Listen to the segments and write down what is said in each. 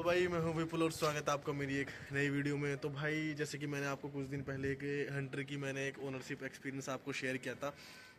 भाई, मैं हूं विपुल और स्वागत है आपका मेरी एक नई वीडियो में। तो भाई, जैसे कि मैंने आपको कुछ दिन पहले एक हंटर की मैंने एक ओनरशिप एक्सपीरियंस आपको शेयर किया था।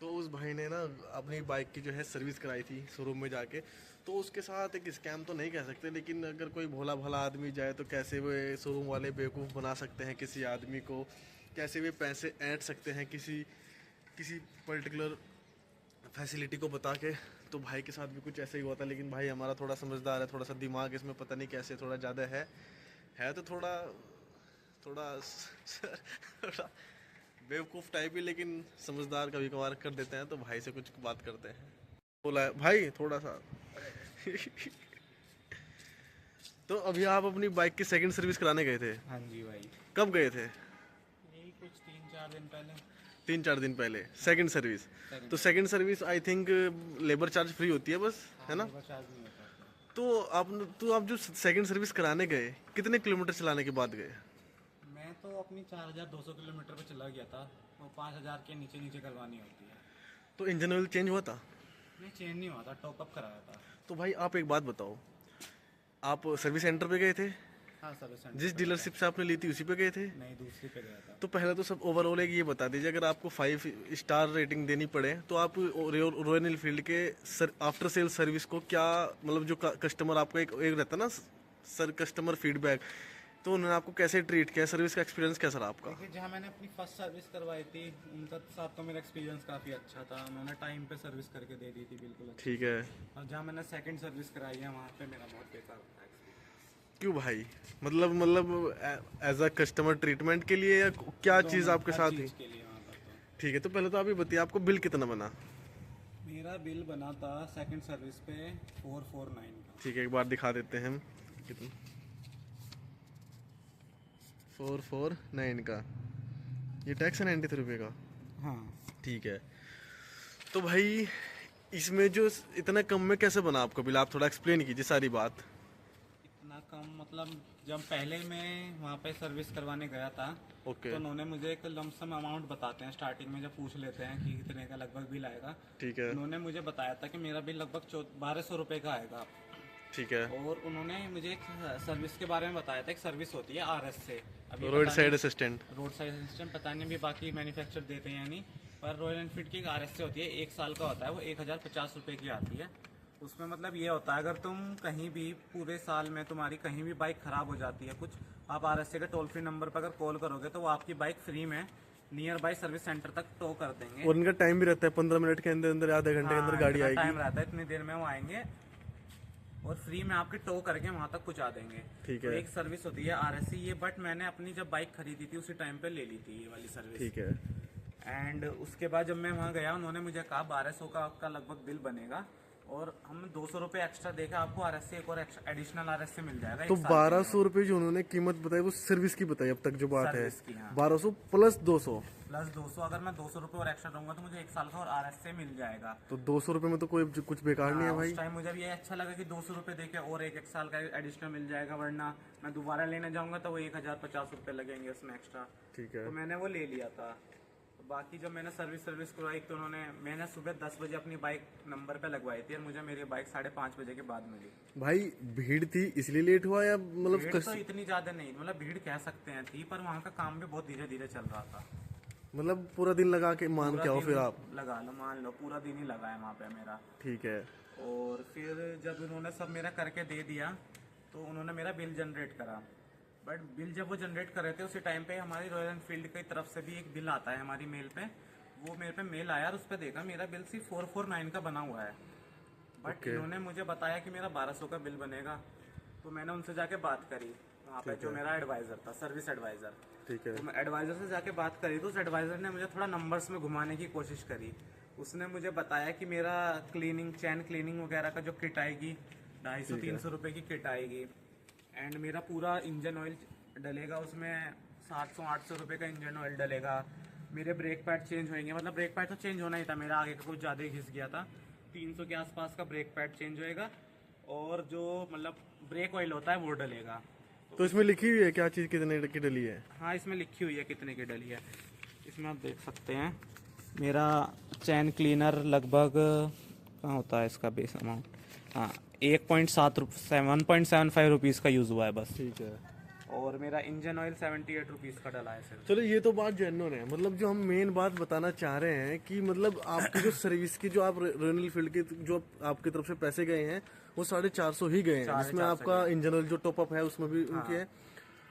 तो उस भाई ने ना अपनी बाइक की जो है सर्विस कराई थी शोरूम में जाके। तो उसके साथ एक स्कैम तो नहीं कह सकते, लेकिन अगर कोई भोला भाला आदमी जाए तो कैसे वे शोरूम वाले बेवकूफ़ बना सकते हैं किसी आदमी को, कैसे वे पैसे ऐंठ सकते हैं किसी किसी पर्टिकुलर फैसिलिटी को बता के। तो भाई के साथ भी कुछ ऐसा ही हुआ था, लेकिन भाई हमारा थोड़ा समझदार है, थोड़ा सा दिमाग इसमें पता नहीं कैसे थोड़ा ज़्यादा है तो थोड़ा थोड़ा थोड़ा बेवकूफ़ टाइप ही, लेकिन समझदार कभी कभार कर देते हैं। तो भाई से कुछ बात करते हैं। बोला है भाई थोड़ा सा। तो अभी आप अपनी बाइक की सेकंड सर्विस कराने गए थे? हाँ जी भाई, कब गए थे? यही कुछ 3-4 दिन पहले। 3-4 दिन पहले सेकंड सर्विस। तो second. Second service I think labour charge free होती है बस, है हाँ, ना? लेबर चार्ज नहीं होता उसमें। तो आप जो सेकंड सर्विस कराने गए, कितने किलोमीटर चलाने के बाद गए? मैं तो अपनी 4200 किलोमीटर पे चला गया था। वो 5000 के नीचे नीचे करवानी होती है। तो इंजन ऑयल चेंज हुआ था? नहीं, चेंज नहीं हुआ था, टॉपअप कराया था। तो भाई आप एक बात बताओ, आप सर्विस सेंटर पे गए थे? हाँ, सर्विस सेंटर जिस पे गया डीलरशिप से आपने ली थी उसी पे गए थे? था। नहीं, दूसरी पे गया था। तो पहले तो सब ओवरऑल एक ये बता दीजिए, अगर आपको 5 स्टार रेटिंग देनी पड़े तो आप रॉयल एनफील्ड के आफ्टर सेल सर्विस को क्या, मतलब जो कस्टमर आपका एक रहता है ना सर, कस्टमर फीडबैक, तो उन्होंने आपको कैसे ट्रीट किया? सर्विस का एक्सपीरियंस कैसा रहा आपका? देखिए, जहाँ मैंने अपनी फर्स्ट सर्विस करवाई थी उनका साथ तो मेरा एक्सपीरियंस काफ़ी अच्छा था। उन्होंने टाइम पे सर्विस करके दे दी थी, बिल्कुल अच्छी। ठीक है। और जहाँ मैंने सेकंड सर्विस कराई है वहाँ पे मेरा बहुत बेकार था एक्सपीरियंस। क्यों भाई? मतलब एज अ कस्टमर ट्रीटमेंट के लिए या क्या चीज़ दोनों आपके हर साथ थी? चीज़ के लिए वहाँ पर तो ठीक है, तो पहले तो आप ये बताइए आपको बिल कितना बना? मेरा बिल बना था सेकंड सर्विस पे 449 का। ठीक है, एक बार दिखा देते हैं हम कितना। 449 का, ये टैक्स है 93 रुपये का। हाँ, ठीक है। तो भाई इसमें जो इतना कम में कैसे बना आपका बिल? आप थोड़ा एक्सप्लेन कीजिए सारी बात। इतना कम मतलब जब पहले मैं वहाँ पे सर्विस करवाने गया था ओके। तो उन्होंने मुझे एक लमसम अमाउंट बताते हैं स्टार्टिंग में, जब पूछ लेते हैं कि कितने का लगभग बिल आएगा। ठीक है। उन्होंने मुझे बताया था कि मेरा बिल लगभग 1200 रुपये का आएगा। ठीक है। और उन्होंने मुझे एक सर्विस के बारे में बताया था। एक सर्विस होती है RS से। अभी रोड पता साइड नहीं- असिस्टेंट। रोड साइड सिस्टम पता नहीं भी बाकी मैन्युफैक्चर देते हैं या नहीं, पर रॉयल एनफील्ड की एक RS से होती है, 1 साल का होता है, वो 1050 रुपये की आती है। उसमें मतलब ये होता है, अगर तुम कहीं भी पूरे साल में तुम्हारी कहीं भी बाइक ख़राब हो जाती है कुछ, आप RSA के टोल फ्री नंबर पर अगर कॉल करोगे तो वो आपकी बाइक फ्री में नियर बाई सर्विस सेंटर तक टो कर देंगे। और इनका टाइम भी रहता है 15 मिनट के अंदर अंदर, आधे घंटे के अंदर गाड़ी इतना आएगी। टाइम रहता है, इतनी देर में वो आएंगे और फ्री में आपके टो करके वहाँ तक पहुँचा देंगे। ठीक तो है। एक सर्विस होती है RSA ये, बट मैंने अपनी जब बाइक खरीदी थी उसी टाइम पे ले ली थी ये वाली सर्विस। ठीक है। एंड उसके बाद जब मैं वहाँ गया उन्होंने मुझे कहा 1200 का आपका लगभग बिल बनेगा और हम 200 रुपये एक्स्ट्रा देकर आपको RSA एक और एडिशनल RSA मिल जाएगा। तो एक साल के 1200 रुपये जो उन्होंने कीमत बताई वो सर्विस की बताई अब तक जो बात है? सर्विस की, हाँ। 1200 प्लस 200, प्लस 200, अगर मैं 200 रुपये और एक्स्ट्रा दूंगा तो मुझे 1 साल का और RSA मिल जाएगा। तो 200 रुपये में तो कोई कुछ बेकार नहीं है भाई। उस टाइम मुझे भी ये अच्छा लगा कि 200 रुपये देके और एक साल का एडिशनल मिल जाएगा, वरना मैं दोबारा लेने जाऊंगा तो वो 1050 रुपये लगेंगे उसमें एक्स्ट्रा। ठीक है। तो मैंने वो ले लिया था। तो बाकी जब मैंने सर्विस करवाई तो मैंने सुबह 10 बजे अपनी बाइक नंबर पे लगवाई थी और मुझे मेरी बाइक 5:30 बजे के बाद मिली। भाई भीड़ थी इसलिए लेट हुआ या मतलब भीड़ तो इतनी ज्यादा नहीं, मतलब भीड़ कह सकते हैं थी, पर वहाँ का काम भी बहुत धीरे धीरे चल रहा था। मतलब पूरा दिन लगा के मान पूरा के आओ दिन फिर आप? लगा लो, मान लो पूरा दिन ही लगा है वहाँ पे मेरा। ठीक है। और फिर जब उन्होंने सब मेरा करके दे दिया तो उन्होंने मेरा बिल जनरेट करा। बट बिल जब वो जनरेट कर रहे थे उसी टाइम पे हमारी रॉयल एनफील्ड की तरफ से भी एक बिल आता है हमारी मेल पे। वो मेरे पे मेल आया और उस पर देखा मेरा बिल सिर्फ 449 का बना हुआ है। बट इन्होंने मुझे बताया कि मेरा 1200 का बिल बनेगा। तो मैंने उनसे जाके बात करी वहाँ पे, जो मेरा एडवाइज़र था, सर्विस एडवाइज़र। ठीक है। तो मैं एडवाइज़र से जाके बात करी तो उस एडवाइज़र ने मुझे थोड़ा नंबर्स में घुमाने की कोशिश करी। उसने मुझे बताया कि मेरा क्लीनिंग, चैन क्लीनिंग वगैरह का जो किट आएगी 250-300 रुपये की किट आएगी। एंड मेरा पूरा इंजन ऑयल डलेगा उसमें, 700-800 रुपये का इंजन ऑयल डलेगा। मेरे ब्रेक पैड चेंज होंगे, मतलब ब्रेक पैड तो चेंज होना ही था, मेरा आगे का कुछ ज़्यादा ही घिस गया था। 300 के आसपास का ब्रेक पैड चेंज होएगा और जो मतलब ब्रेक ऑयल होता है वो डलेगा। तो इसमें लिखी हुई है क्या चीज़ कितने की डली है? हाँ, इसमें लिखी हुई है कितने की डली है। इसमें आप देख सकते हैं मेरा चैन क्लीनर लगभग, कहाँ होता है इसका बेस अमाउंट, हाँ 1.75 रुपीज़ का यूज़ हुआ है बस। ठीक है। और मेरा इंजन ऑयल 78 रुपीज़ का डला है सिर्फ। चलो ये तो बात जेन्युइन है, मतलब जो हम मेन बात बताना चाह रहे हैं कि मतलब आपकी जो सर्विस की जो आप रॉयल एनफील्ड के जो आपकी तरफ से पैसे गए हैं वो 450 ही गए हैं, जिसमें आपका इंजन ऑयल जो टॉपअप है उसमें भी उनके है,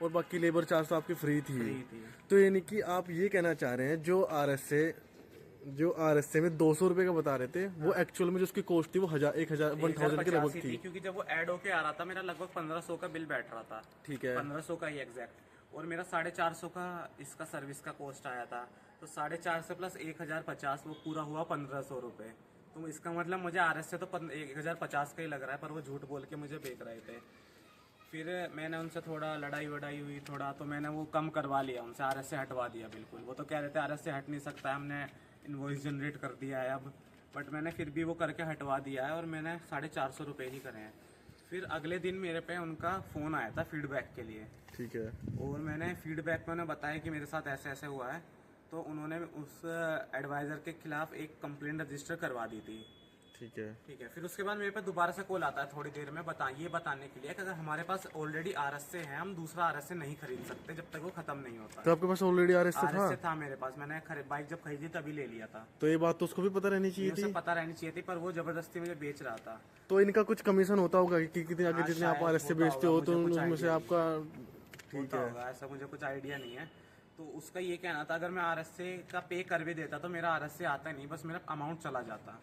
और बाकी लेबर चार्ज तो आपकी फ्री थी। तो यानी कि आप ये कहना चाह रहे हैं जो आर एस ए में 200 रुपये का बता रहे थे, वो एक्चुअल में जो उसकी कॉस्ट थी वो 1000 के लगभग थी। क्योंकि जब वो ऐड होके आ रहा था मेरा लगभग 1500 का बिल बैठ रहा था। ठीक है। 1500 का ही एग्जैक्ट। और मेरा 450 का इसका सर्विस का कॉस्ट आया था, तो 450 प्लस 1050 वो पूरा हुआ 1500 रुपये। तो इसका मतलब मुझे आर एस से तो 1050 का ही लग रहा है, पर वो झूठ बोल के मुझे बेच रहे थे। फिर मैंने उनसे थोड़ा लड़ाई वड़ाई हुई थोड़ा, तो मैंने वो कम करवा लिया उनसे, आर एस से हटवा दिया बिल्कुल। वो तो कह रहे थे आर एस से हट नहीं सकता, हमने इनवॉइस जनरेट कर दिया है अब, बट मैंने फिर भी वो करके हटवा दिया है और मैंने 450 रुपये ही करे हैं। फिर अगले दिन मेरे पे उनका फ़ोन आया था फीडबैक के लिए। ठीक है। और मैंने फीडबैक में उन्हें बताया कि मेरे साथ ऐसे ऐसे हुआ है, तो उन्होंने उस एडवाइज़र के खिलाफ एक कंप्लेंट रजिस्टर करवा दी थी। ठीक है। ठीक है। फिर उसके बाद मेरे पे दोबारा से कॉल आता है थोड़ी देर में ये बताने के लिए कि अगर हमारे पास ऑलरेडी आर एस से है, हम दूसरा आर एस से नहीं खरीद सकते जब तक वो खत्म नहीं होता। तो आपके पास ऑलरेडी आर एस था मेरे पास, मैंने बाइक जब खरीदी तभी ले लिया था। तो ये बात तो उसको भी पता रहनी चाहिए थी। पता रहनी चाहिए थी, पर वो जबरदस्ती मुझे बेच रहा था। तो इनका कुछ कमीशन होता होगा कि कितने आगे जितने आप आर एस से बेचते हो तो उसमें से आपका ठीक है, ऐसा मुझे कुछ आइडिया नहीं है। तो उसका ये कहना था अगर मैं आर एस से का पे कर भी देता तो मेरा आर एस से आता नहीं, बस मेरा अमाउंट चला जाता।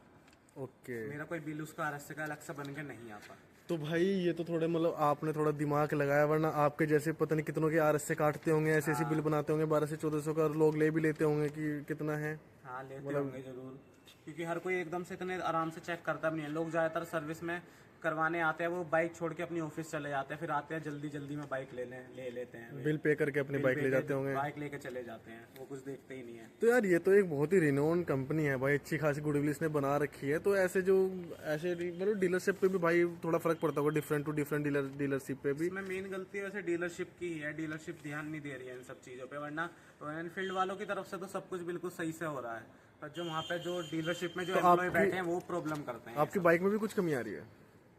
ओके। मेरा कोई बिल उसका आर एस से का अलग से बन के नहीं आता। तो भाई ये तो थोड़े मतलब आपने थोड़ा दिमाग लगाया, वरना आपके जैसे पता नहीं कितनों के आर एस से काटते होंगे, ऐसे ऐसे बिल बनाते होंगे 1200 1400 का, लोग ले भी लेते होंगे कि कितना है। हाँ लेते होंगे जरूर, क्योंकि हर कोई एकदम से इतने आराम से चेक करता भी नहीं है। लोग ज़्यादातर सर्विस में करवाने आते हैं, वो बाइक छोड़ के अपनी ऑफिस चले जाते हैं, फिर आते हैं जल्दी जल्दी में बाइक ले लेते हैं, बिल पे करके अपनी बाइक ले जाते होंगे, बाइक लेके चले जाते हैं, वो कुछ देखते ही नहीं है। तो यार ये तो एक बहुत ही रिनोन कंपनी है भाई, अच्छी खासी गुडविल इसने बना रखी है। तो ऐसे मतलब डीलरशिप पे भी भाई थोड़ा फर्क पड़ता होगा, डिफरेंट टू डिफरेंट डीलरशिप पे भी। इसमें मेन गलती वैसे डीलरशिप की है, डीलरशिप ध्यान नहीं दे रही है इन सब चीज़ों पे, वरना रॉयल एनफील्ड वालों की तरफ से तो सब कुछ बिल्कुल सही से हो रहा है, पर जो वहाँ पे जो डीलरशिप में जो एम्प्लॉय बैठे हैं वो प्रॉब्लम करते हैं। आपकी बाइक में भी कुछ कमी आ रही है?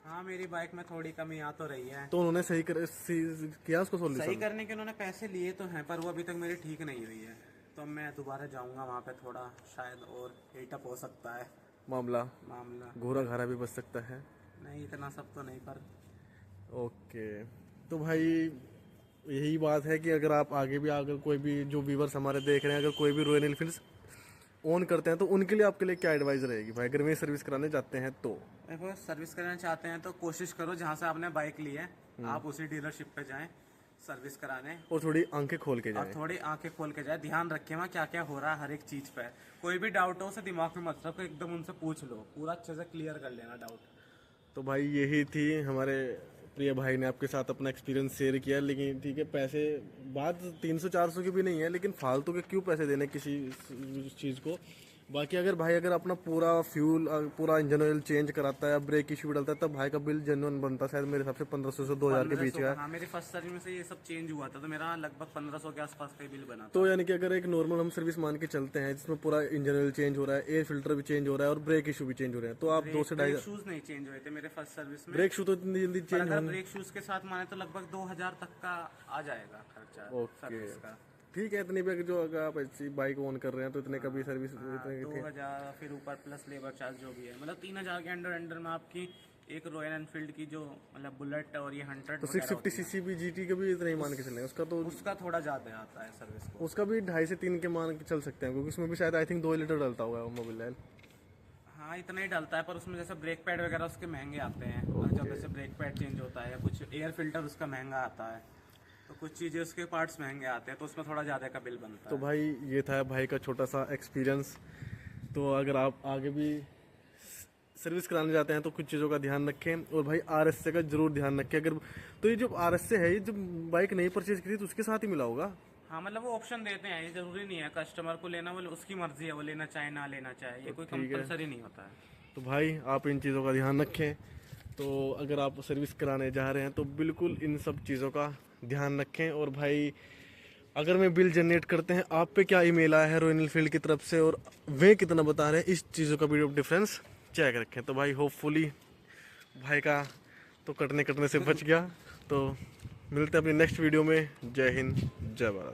हाँ मेरी बाइक में थोड़ी कमी आ तो रही है। तो उन्होंने किया उसको सोल्यूशन? सही करने के उन्होंने पैसे लिए तो हैं, पर वो अभी तक मेरी ठीक नहीं हुई है, तो मैं दोबारा जाऊंगा वहाँ पे, थोड़ा शायद और हीटअप हो सकता है मामला घोरा घारा भी बच सकता है। नहीं इतना सब तो नहीं, पर ओके। तो भाई यही बात है कि अगर आप आगे भी अगर कोई भी जो व्यूवर्स हमारे देख रहे हैं, अगर कोई भी रॉयल एनफील्ड ओन करते हैं तो उनके लिए आपके लिए क्या एडवाइस रहेगी भाई, अगर वे सर्विस कराने जाते हैं तो? देखो सर्विस करना चाहते हैं तो कोशिश करो जहाँ से आपने बाइक ली है आप उसी डीलरशिप पे जाएं सर्विस कराने, और थोड़ी आंखें खोल के जाएं। थोड़ी आंखें खोल के जाए, ध्यान रखें वहाँ क्या क्या हो रहा है हर एक चीज़ पे। कोई भी डाउट हो उसे दिमाग में मत रखो, एकदम उनसे पूछ लो, पूरा अच्छे से क्लियर कर लेना डाउट। तो भाई यही थी हमारे प्रिय भाई ने आपके साथ अपना एक्सपीरियंस शेयर किया। लेकिन ठीक है, पैसे बात 300-400 की भी नहीं है, लेकिन फालतू के क्यों पैसे देने किसी चीज़ को। बाकी अगर अपना पूरा फ्यूल पूरा इंजन ऑयल चेंज कराता है, ब्रेक इशू डालता है, तब भाई का बिल जेन्युइन बनता है, शायद मेरे हिसाब से 1500 से 2000 के बीच का। हाँ मेरी फर्स्ट सर्विस में से ये सब चेंज हुआ था, तो मेरा लगभग 1500 के आसपास का बिल बना था। तो यानी कि अगर एक नॉर्मल हम सर्विस मान के चलते हैं जिसमें पूरा इंजन ऑयल चेंज हो रहा है, एयर फिल्टर भी चेंज हो रहा है और ब्रेक इशू भी चेंज हो रहा है, तो आप 2 से 2.5 शूज नहीं चेंज हुए थे मेरे फर्स्ट सर्विस में। ब्रेक शू तो इतनी जल्दी चेंज अगर ब्रेक शूज के साथ माने तो लगभग 2000 तक का आ जाएगा खर्चा सर्विस का। ठीक है, इतनी भी जो अगर आप ऐसी बाइक ऑन कर रहे हैं तो इतने का भी सर्विस 2000 फिर ऊपर प्लस लेबर चार्ज जो भी है, मतलब 3000 के अंडर में आपकी एक रॉयल एनफील्ड की जो मतलब बुलेट और ये 100 तो 650 सीसी भी जीटी का भी इतना ही मान के चलें, उसका थोड़ा ज्यादा आता है सर्विस को, उसका भी 2.5 से 3 के मान के चल सकते हैं, क्योंकि उसमें भी शायद आई थिंक 2 लीटर डलता होगा मोबिल ऑयल। हाँ इतना ही डलता है, पर उसमें जैसे ब्रेक पैड वगैरह उसके महंगे आते हैं, जब जैसे ब्रेक पैड चेंज होता है या कुछ एयर फिल्टर उसका महंगा आता है, तो कुछ चीज़ें उसके पार्ट्स महंगे आते हैं, तो उसमें थोड़ा ज़्यादा का बिल बनता है। तो भाई ये था भाई का छोटा सा एक्सपीरियंस। तो अगर आप आगे भी सर्विस कराने जाते हैं तो कुछ चीज़ों का ध्यान रखें, और भाई RSA का जरूर ध्यान रखें। अगर तो ये जो RSA है, ये जब बाइक नहीं परचेज की थी तो उसके साथ ही मिला होगा। हाँ मतलब वो ऑप्शन देते हैं, ये जरूरी नहीं है कस्टमर को लेना, वो उसकी मर्जी है, वो लेना चाहे ना लेना चाहे, ये कोई कंपलसरी नहीं होता है। तो भाई आप इन चीज़ों का ध्यान रखें। तो अगर आप सर्विस कराने जा रहे हैं तो बिल्कुल इन सब चीज़ों का ध्यान रखें। और भाई अगर मैं बिल जनरेट करते हैं, आप पे क्या ईमेल आया है रॉयल एनफील्ड की तरफ से और वे कितना बता रहे हैं, इस चीज़ों का भी डिफरेंस चेक रखें। तो भाई होपफुली भाई का तो कटने से बच गया। तो मिलते हैं अपनी नेक्स्ट वीडियो में। जय हिंद, जय भारत।